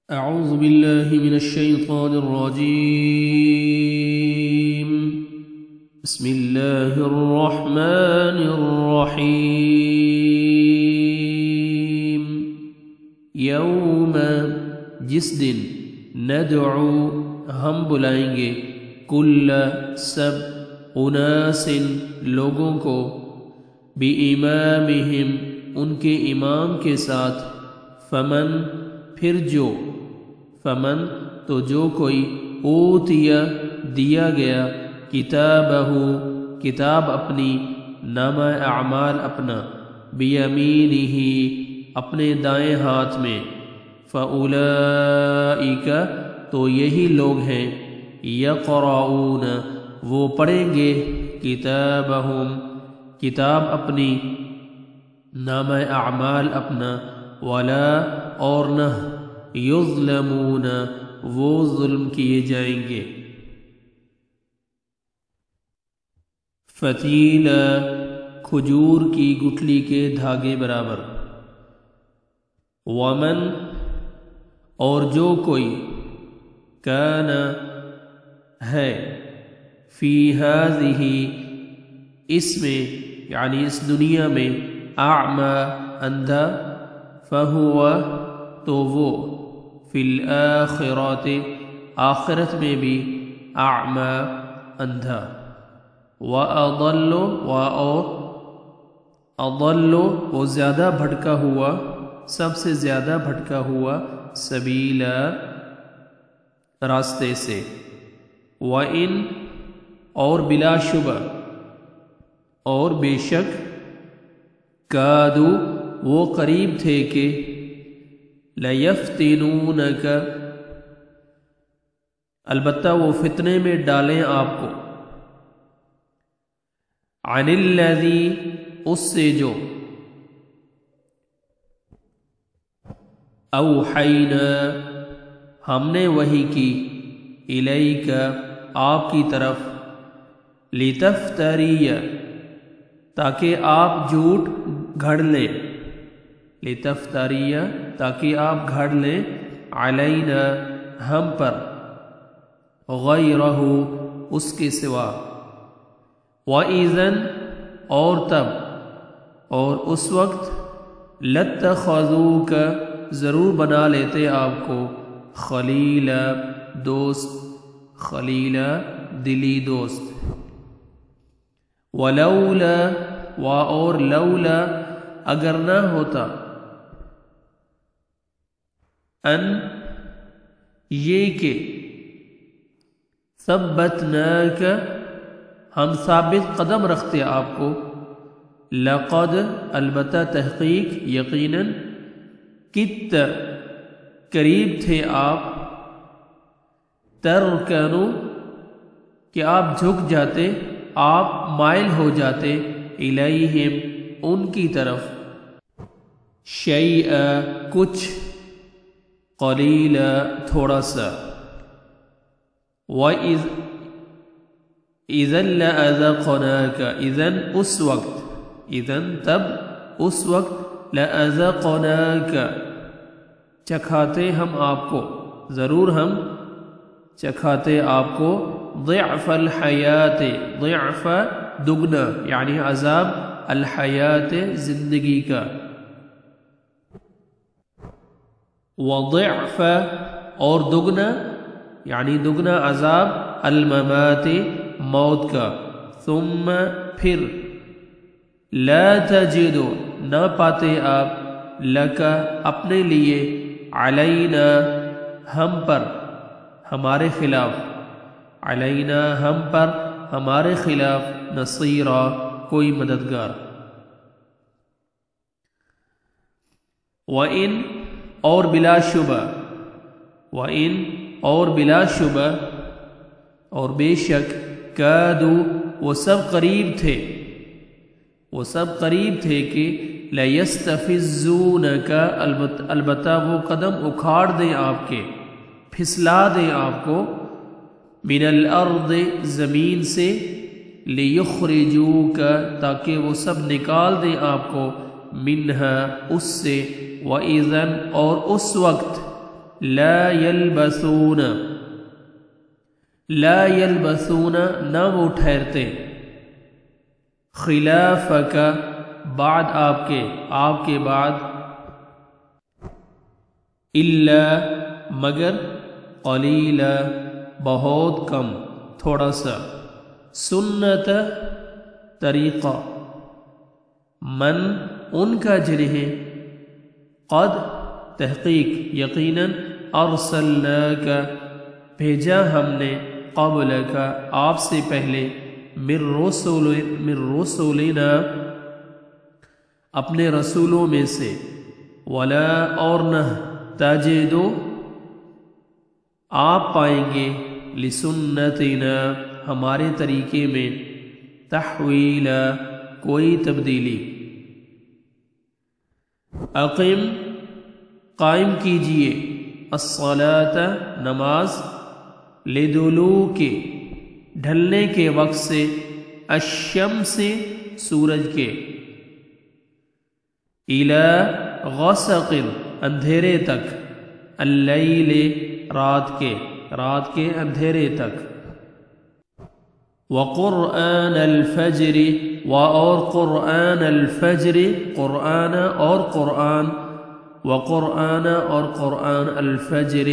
أعوذ بالله من الشيطان الرجيم. بسم الله الرحمن الرحيم. يوم جس دن ندعو ہم بلائیں گے کل سب اناس لوگوں کو بِإِمَامِهِمْ ان کے امام کے ساتھ فمن پھر جو فمن تو جو کوئی اوتیا دیا گیا کتابہ کتاب اپنی نامہ اعمال اپنا بیمینہ اپنے دائیں ہاتھ میں فاولئک تو یہی لوگ ہیں یقرؤون وہ پڑھیں گے کتابہم کتاب اپنی نامہ اعمال اپنا ولا اور نہ یظلمون وہ ظلم کیے جائیں گے. فتیلہ کھجور کی گٹھلی کے دھاگے برابر. ومن اور جو کوئی کان ہے فی ہذہ اس میں یعنی اس دنیا میں اعمی اندھا فہو تو وہ فی الآخرات آخرت میں بھی اعمی اندھا وَأَضَلُّ وَأَضَلُّ وہ زیادہ بھٹکا ہوا سب سے زیادہ بھٹکا ہوا سبیلا راستے سے. وَإِن اور بلا شبہ اور بے شک کادو وہ قریب تھے کہ لَيَفْتِنُونَكَ البتہ وہ فتنے میں ڈالیں آپ کو عَنِ الَّذِي اس سے جو اوحینا ہم نے وحی کی الیک آپ کی طرف لِتَفْتَرِيَ تاکہ آپ جھوٹ گھڑ لیں لِتَفْتَرِيَ تاکہ آپ گھڑ لیں علینا ہم پر غیرہ اس کے سوا وَإِذًا اور تب اور اس وقت لَاتَّخَذُوكَ ضرور بنا لیتے آپ کو خلیلا دوست خلیلا دلی دوست. وَلَوْلَا اور لولا اگر نہ ہوتا ان یہ کہ ثبتناک ہم ثابت قدم رکھتے آپ کو لقد البتہ تحقیق یقیناً کت قریب تھے آپ ترکنو کہ آپ جھک جاتے آپ مائل ہو جاتے الیہم ان کی طرف شیئا کچھ قلیلا تھوڑا سا اذن لَأَذَقْنَاكَ اذن اس وقت اذن تب اس وقت لَأَذَقْنَاكَ چکھاتے ہم آپ کو ضرور ہم چکھاتے آپ کو ضعف الحیات ضعف دگنا یعنی عذاب الحیات زندگی کا وضعف اور دگنا یعنی دگنا عذاب الممات موت کا ثم پھر لا تجد نہ پاتے آپ لکا اپنے لیے علینا ہم پر ہمارے خلاف علینا ہم پر ہمارے خلاف نصیرا کوئی مددگار. وَإِن اور بلا شبہ وَإِن اور بلا شبہ اور بے شک کادو وہ سب قریب تھے کہ لَيَسْتَفِزُّونَكَ البتہ وہ قدم اکھاڑ دیں آپ کے پھسلا دیں آپ کو من الارض زمین سے لِيُخْرِجُوكَ تاکہ وہ سب نکال دیں آپ کو منہا اس سے وَإِذًا اور اس وقت لا یلبسون، لا یلبسون نہ وہ ٹھہرتے، خلافک بعد آپ کے بعد، الا مگر، قلیلا بہت کم، تھوڑا سا، سنت طریقہ، من ان کا جنہیں، قد تحقیق یقیناً، ارسلناک بھیجا ہم نے، قبلک آپ سے پہلے، من رسولنا اپنے رسولوں میں سے، ولا اور نہ، تجدو آپ پائیں گے، لسنتنا ہمارے طریقے میں، تحویلا کوئی تبدیلی، اقم قائم کیجئے، الصلاۃ نماز، لدلوک ڈھلنے کے وقت سے، الشمس سورج کے، الی غسق اندھیرے تک، اللیل رات کے اندھیرے تک، وقرآن الفجر اور قرآن الفجر قرآن اور قرآن، وقرآن اور قرآن الفجر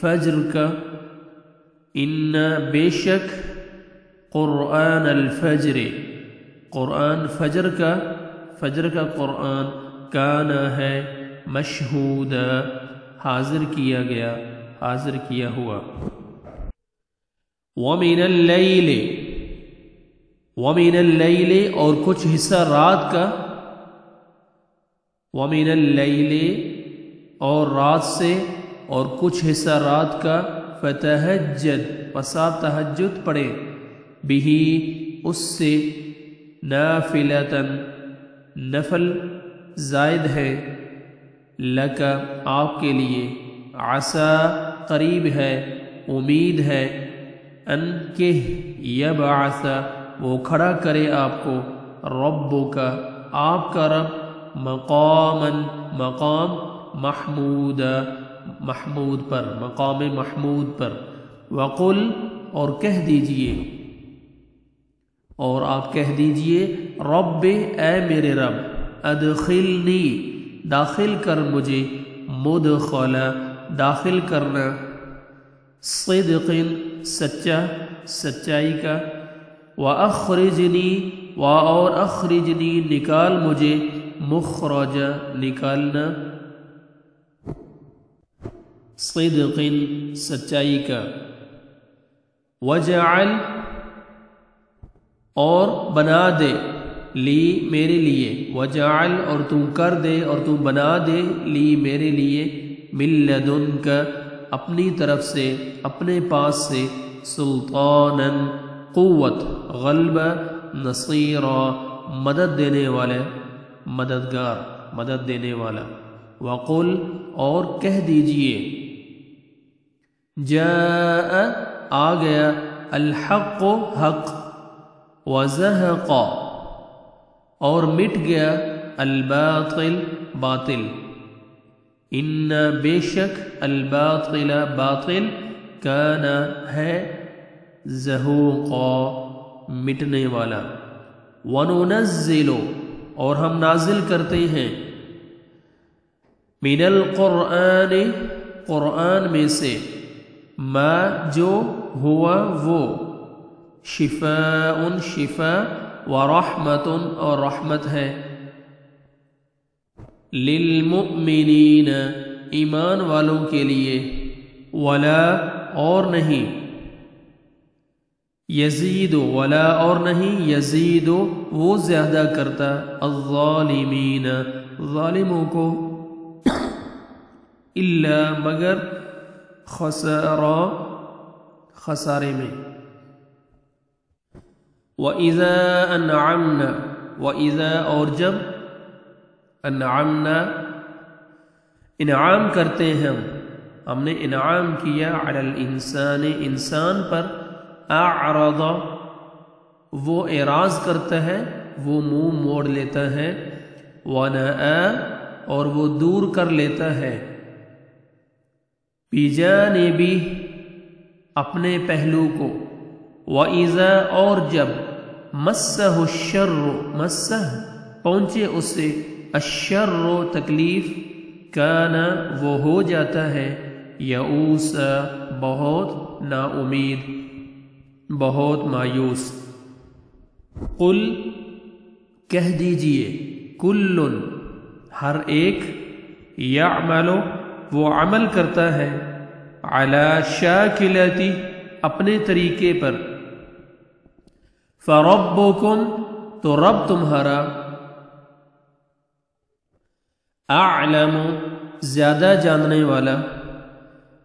فجر کا، ان بے شک قرآن الفجر قرآن فجر کا قرآن، کان ہے، مشہود حاضر کیا ہوا، ومن اللیل اور کچھ حصہ رات کا، ومن اللیل اور رات سے اور کچھ حصہ رات کا، فتہجد پس آپ تہجد پڑھے، بہی اس سے، نافلتن نفل زائد ہے، لک آپ کے لیے، عسا قریب ہے، امید ہے، ان کہ یبعث وہ کھڑا کرے آپ کو، ربک آپ کا رب، مقام محمود پر، وقل اور کہہ دیجئے، اور آپ کہہ دیجئے، رب اے میرے رب، ادخلنی داخل کر مجھے، مدخلا داخل کرنا، صدق سچائی کا، واخرجنی اور اخرجنی نکال مجھے، مخرج نکالنا، صدق سچائی کا، وجعل اور بنا دے، لی میرے لیے، وجعل اور تو کر دے اور تو بنا دے، لی میرے لیے، من لدنک اپنی طرف سے، اپنے پاس سے، سلطانا قوت، غلبہ، نصیرا مدد دینے والے، مددگار، مدد دینے والا، وقل اور کہہ دیجئے، جاء آ گیا، الحق حق، وزہق اور مٹ گیا، الباطل باطل، ان بے شک، الباطل باطل، کان ہے، زہوقا مٹنے والا، وننزل اور ہم نازل کرتے ہیں، من القرآن قرآن میں سے، ما جو ہوا وہ، شفاء شفا، ورحمت اور رحمت ہے، للمؤمنین ایمان والوں کے لیے، ولا اور نہیں، یزید ولا اور نہیں، یزید وہ زیادہ کرتا، الظالمین ظالموں کو، الا مگر، خسارا خسارے میں، وَإِذَا أَنْعَمْنَا وَإِذَا اور جب، انعمنا انعام کرتے ہیں ہم نے انعام کیا، علی الانسان انسان پر، اعرض وہ اعراض کرتا ہے، وہ منہ موڑ لیتا ہے، ونأى اور وہ دور کر لیتا ہے، بجانبی اپنے پہلو کو، وَإِذَا اور جب، مَسَّهُ الشَّرُّ مَسَّہ پہنچے اس سے، الشَّرُّ تکلیف، کَانَ وہ ہو جاتا ہے، یئوسا بہت نا امید، بہت مایوس۔ قل کہہ دیجئے، کل ہر ایک، یعمل وہ عمل کرتا ہے، علی شاکلتی اپنے طریقے پر، فربکم تو رب تمہارا، اعلم زیادہ جاننے والا،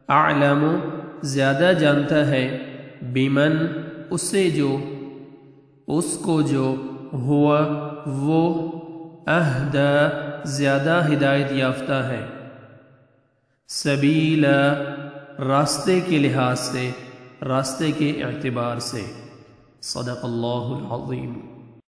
اعلم زیادہ جانتا ہے، بمن اسے جو، اس کو جو، ہوا وہ، اہدا زیادہ ہدایت یافتہ ہے، سبیلا راستے کے لحاظ سے، راستے کے اعتبار سے۔ صدق اللہ العظیم۔